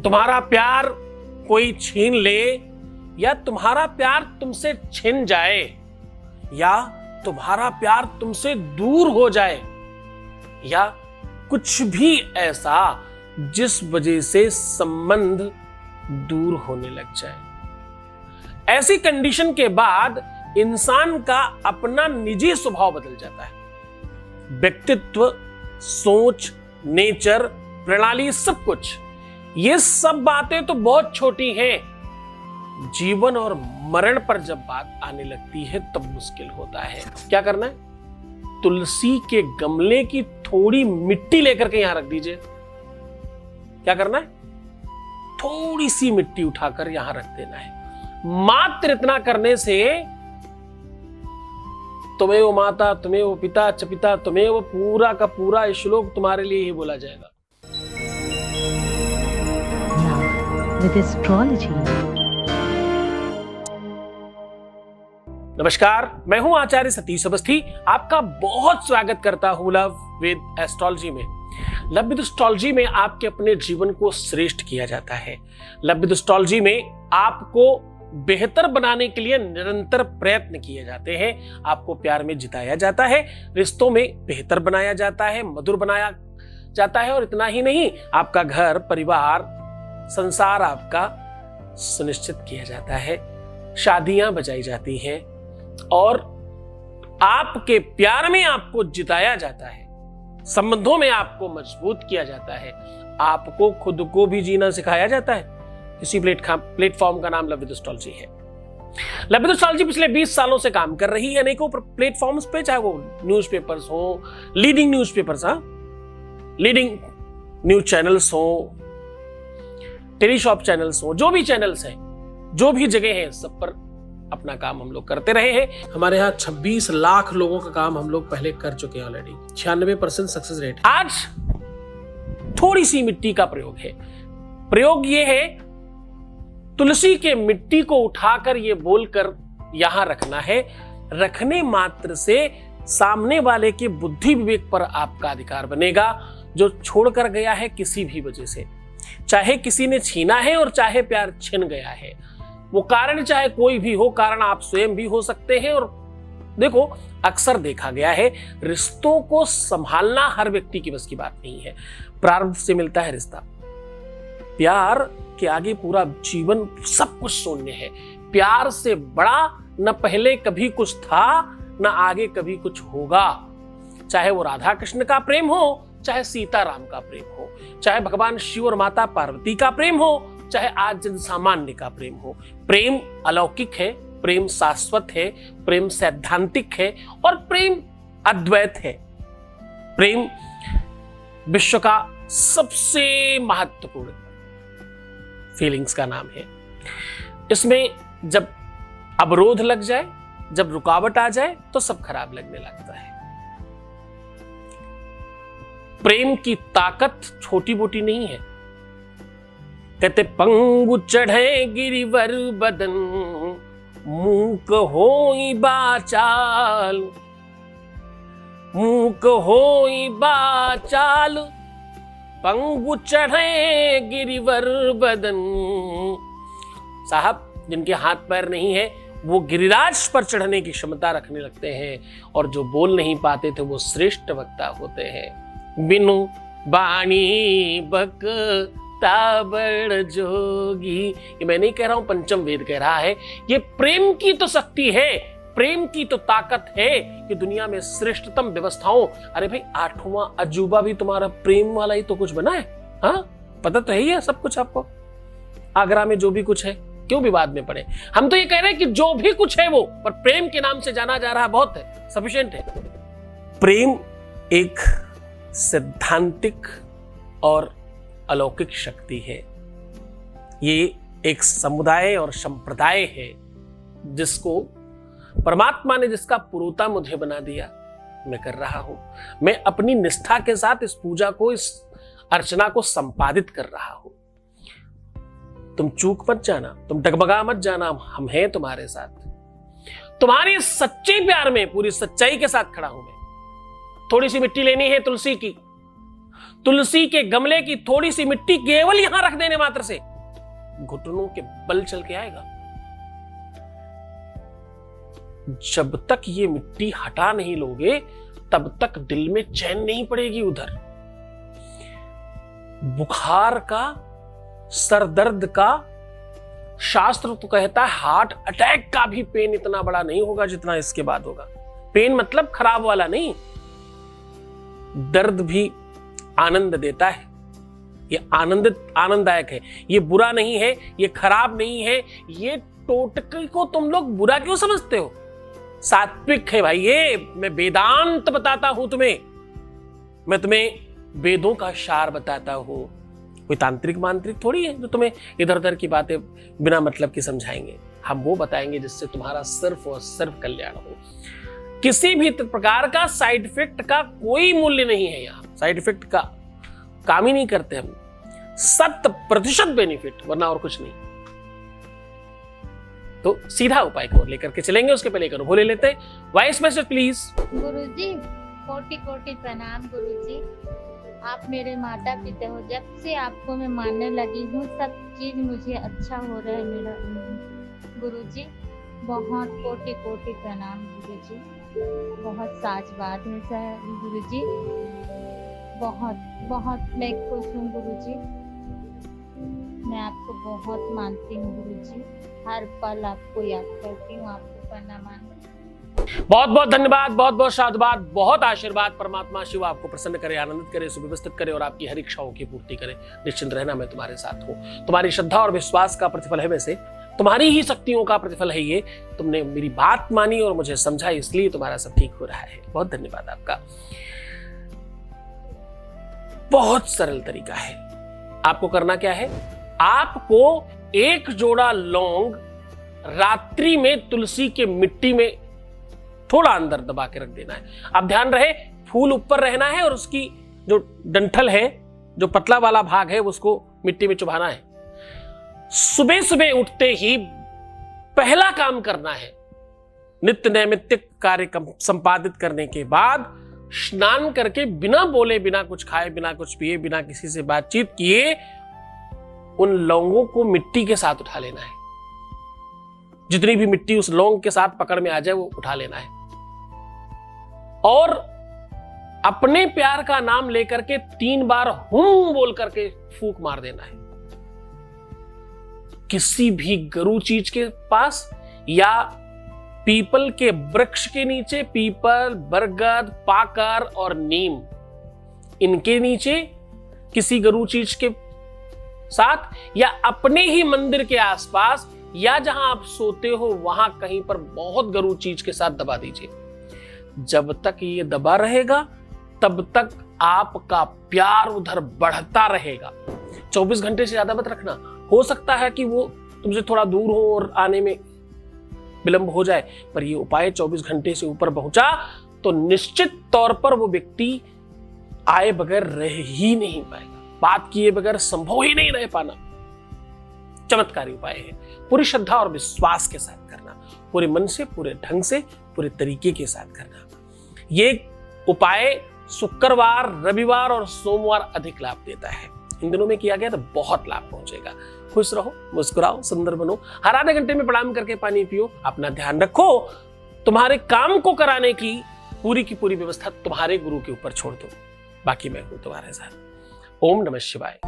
तुम्हारा प्यार कोई छीन ले, या तुम्हारा प्यार तुमसे छिन जाए, या तुम्हारा प्यार तुमसे दूर हो जाए, या कुछ भी ऐसा जिस वजह से संबंध दूर होने लग जाए। ऐसी कंडीशन के बाद इंसान का अपना निजी स्वभाव बदल जाता है। व्यक्तित्व, सोच, नेचर, प्रणाली, सब कुछ। ये सब बातें तो बहुत छोटी हैं, जीवन और मरण पर जब बात आने लगती है तब मुश्किल होता है। क्या करना है? तुलसी के गमले की थोड़ी मिट्टी लेकर के यहां रख दीजिए। क्या करना है? थोड़ी सी मिट्टी उठाकर यहां रख देना है। मात्र इतना करने से तुम्हें माता, तुम्हें पिता, च पिता, तुम्हें पूरा का पूरा श्लोक तुम्हारे लिए ही बोला जाएगा। With astrology. नमस्कार, मैं हूं आचार्य सतीश अवस्थी। आपका बहुत स्वागत करता हूं लव विद एस्ट्रोलॉजी में। लव विद एस्ट्रोलॉजी में आपके अपने जीवन को श्रेष्ठ किया जाता है। लव विद एस्ट्रोलॉजी में आपको बेहतर बनाने के लिए निरंतर प्रयत्न किए जाते हैं। आपको प्यार में जिताया जाता है, रिश्तों में बेहतर बनाया जाता है, मधुर बनाया जाता है, और इतना ही नहीं, आपका घर, परिवार, संसार आपका सुनिश्चित किया जाता है। शादियां बजाई जाती हैं और आपके प्यार में आपको जिताया जाता है। संबंधों में आपको मजबूत किया जाता है। आपको खुद को भी जीना सिखाया जाता है। इसी प्लेटफॉर्म का नाम लव विद एस्ट्रोलॉजी है। लव विद एस्ट्रोलॉजी पिछले 20 सालों से काम कर रही है अनेकों प्लेटफॉर्म्स पे, चाहे वो न्यूज़पेपर्स हो, leading newspapers, leading news channels हो, टेलीशॉप चैनल्स हो, जो भी चैनल्स हैं, जो भी जगह हैं, सब पर अपना काम हम लोग करते रहे हैं। हमारे यहाँ 26 लाख लोगों का काम हम लोग पहले कर चुके हैं ऑलरेडी। 96% success rate. आज थोड़ी सी मिट्टी का प्रयोग है। प्रयोग ये है, तुलसी के मिट्टी को उठाकर ये बोलकर यहां रखना है। रखने मात्र से सामने वाले के बुद्धि विवेक पर आपका अधिकार बनेगा, जो छोड़कर गया है किसी भी वजह से। चाहे किसी ने छीना है और चाहे प्यार छिन गया है, वो कारण चाहे कोई भी हो, कारण आप स्वयं भी हो सकते हैं। और देखो, अक्सर देखा गया है, रिश्तों को संभालना हर व्यक्ति की बस की बात नहीं है। प्रारंभ से मिलता है रिश्ता, प्यार के आगे पूरा जीवन सब कुछ शून्य है। प्यार से बड़ा न पहले कभी कुछ था, न आगे कभी कुछ होगा। चाहे वो राधा कृष्ण का प्रेम हो, चाहे सीता राम का प्रेम हो, चाहे भगवान शिव और माता पार्वती का प्रेम हो, चाहे आज जन सामान्य का प्रेम हो। प्रेम अलौकिक है, प्रेम शाश्वत है, प्रेम सैद्धांतिक है, और प्रेम अद्वैत है। प्रेम विश्व का सबसे महत्वपूर्ण फीलिंग्स का नाम है। इसमें जब अवरोध लग जाए, जब रुकावट आ जाए, तो सब खराब लगने लगता है। प्रेम की ताकत छोटी मोटी नहीं है। कहते पंगु चढ़े गिरिवर बदन, मूक होई बाचाल, मूक होई बाचाल, पंगु चढ़े गिरिवर बदन। साहब, जिनके हाथ पैर नहीं है वो गिरिराज पर चढ़ने की क्षमता रखने लगते हैं, और जो बोल नहीं पाते थे वो श्रेष्ठ वक्ता होते हैं। बिनु बाणी बकता बड़ जोगी, ये मैं नहीं कह रहा हूं, पंचम वेद कह रहा है। ये प्रेम की तो शक्ति है, प्रेम की तो ताकत है कि दुनिया में श्रेष्ठतम व्यवस्थाओं, अरे भाई 8वां अजूबा भी तुम्हारा प्रेम वाला ही तो कुछ बना है। हाँ, पता तो है ही है सब कुछ आपको। आगरा में जो भी कुछ है, क्यों विवाद में पड़े। हम तो ये कह रहे हैं कि जो भी कुछ है वो, पर प्रेम के नाम से जाना जा रहा है, बहुत है, सफिशिएंट है। प्रेम एक सिद्धांतिक और अलौकिक शक्ति है। ये एक समुदाय और संप्रदाय है जिसको परमात्मा ने, जिसका पुरोता मुझे बना दिया, मैं कर रहा हूं। मैं अपनी निष्ठा के साथ इस पूजा को, इस अर्चना को संपादित कर रहा हूं। तुम चूक मत जाना, तुम डगमगा मत जाना, हम हैं तुम्हारे साथ। तुम्हारे सच्चे प्यार में पूरी सच्चाई के साथ खड़ा हूं मैं। थोड़ी सी मिट्टी लेनी है तुलसी की, तुलसी के गमले की थोड़ी सी मिट्टी केवल यहां रख देने मात्र से घुटनों के बल चल के आएगा। जब तक ये मिट्टी हटा नहीं लोगे तब तक दिल में चैन नहीं पड़ेगी। उधर बुखार का, सरदर्द का, शास्त्र तो कहता है हार्ट अटैक का भी पेन इतना बड़ा नहीं होगा जितना इसके बाद होगा। पेन मतलब खराब वाला नहीं, दर्द भी आनंद देता है। ये आनंददायक है, ये बुरा नहीं है, ये खराब नहीं है। ये टोटके को तुम लोग बुरा क्यों समझते हो? सात्विक है भाई ये। मैं वेदांत बताता हूं तुम्हें, मैं तुम्हें वेदों का सार बताता हूं। कोई तांत्रिक मांत्रिक थोड़ी है जो तुम्हें इधर उधर की बातें बिना मतलब की समझाएंगे। हम वो बताएंगे जिससे तुम्हारा सिर्फ और सिर्फ कल्याण हो। किसी भी प्रकार का साइड इफेक्ट का कोई मूल्य नहीं है। यहां साइड इफेक्ट का काम ही नहीं करते हम। 100% बेनिफिट, वरना और कुछ नहीं। तो सीधा उपाय को लेकर के चलेंगे। उसके पहले एक अनुभव ले लेते हैं। Voice message please. गुरुजी, कोटि कोटि प्रणाम गुरुजी। आप मेरे माता पिता हो। जब से आपको मैं मानने लगी हूँ सब चीज मुझे अच्छा हो रहा है मेरा गुरुजी। बहुत कोटि कोटि प्रणाम गुरुजी। बहुत साजवाद है सर गुरुजी। बहुत बहुत मैं खुश हूँ गुरुजी। मैं आपको बहुत मानती हूँ गुरुजी। हर पल आपको याद करती हूँ, आपको प्रणाम। बहुत बहुत धन्यवाद, बहुत बहुत साधुवाद, बहुत आशीर्वाद। परमात्मा शिव आपको प्रसन्न करे, आनंदित करे, सुव्यवस्थित करे और आपकी हर इच्छाओं की पूर्ति करे। निश्चिंत रहना, मैं तुम्हारे साथ हूँ। तुम्हारी श्रद्धा और विश्वास का प्रतिफल है वैसे, तुम्हारी ही शक्तियों का प्रतिफल है ये। तुमने मेरी बात मानी और मुझे समझा, इसलिए तुम्हारा सब ठीक हो रहा है। बहुत धन्यवाद आपका। बहुत सरल तरीका है। आपको करना क्या है? आपको एक जोड़ा लौंग रात्रि में तुलसी के मिट्टी में थोड़ा अंदर दबा के रख देना है। अब ध्यान रहे, फूल ऊपर रहना है और उसकी जो डंठल है, जो पतला वाला भाग है, उसको मिट्टी में चुभाना है। सुबह सुबह उठते ही पहला काम करना है। नित्य नैमित्तिक कार्य संपादित करने के बाद स्नान करके बिना बोले, बिना कुछ खाए, बिना कुछ पिए, बिना किसी से बातचीत किए उन लौंगों को मिट्टी के साथ उठा लेना है। जितनी भी मिट्टी उस लौंग के साथ पकड़ में आ जाए वो उठा लेना है और अपने प्यार का नाम लेकर के 3 बार हुम बोल करके फूंक मार देना है। किसी भी गरु चीज के पास या पीपल के वृक्ष के नीचे, पीपल, बरगद, पाकर और नीम, इनके नीचे किसी गरु चीज के साथ या अपने ही मंदिर के आसपास या जहां आप सोते हो वहां कहीं पर बहुत गरु चीज के साथ दबा दीजिए। जब तक ये दबा रहेगा तब तक आपका प्यार उधर बढ़ता रहेगा। 24 घंटे से ज्यादा मत रखना। हो सकता है कि वो तुमसे थोड़ा दूर हो और आने में विलंब हो जाए, पर ये उपाय 24 घंटे से ऊपर पहुंचा तो निश्चित तौर पर वो व्यक्ति आए बगैर रह ही नहीं पाएगा। बात किए बगैर संभव ही नहीं रह पाना। चमत्कारी उपाय है। पूरी श्रद्धा और विश्वास के साथ करना, पूरे मन से, पूरे ढंग से, पूरे तरीके के साथ करना। ये उपाय शुक्रवार, रविवार और सोमवार अधिक लाभ देता है। इन दिनों में किया गया तो बहुत लाभ पहुंचेगा। खुश रहो, मुस्कुराओ, सुंदर बनो। हर आधे घंटे में प्रणाम करके पानी पियो। अपना ध्यान रखो। तुम्हारे काम को कराने की पूरी व्यवस्था तुम्हारे गुरु के ऊपर छोड़ दो। बाकी मैं हूं तुम्हारे साथ। ओम नमः शिवाय।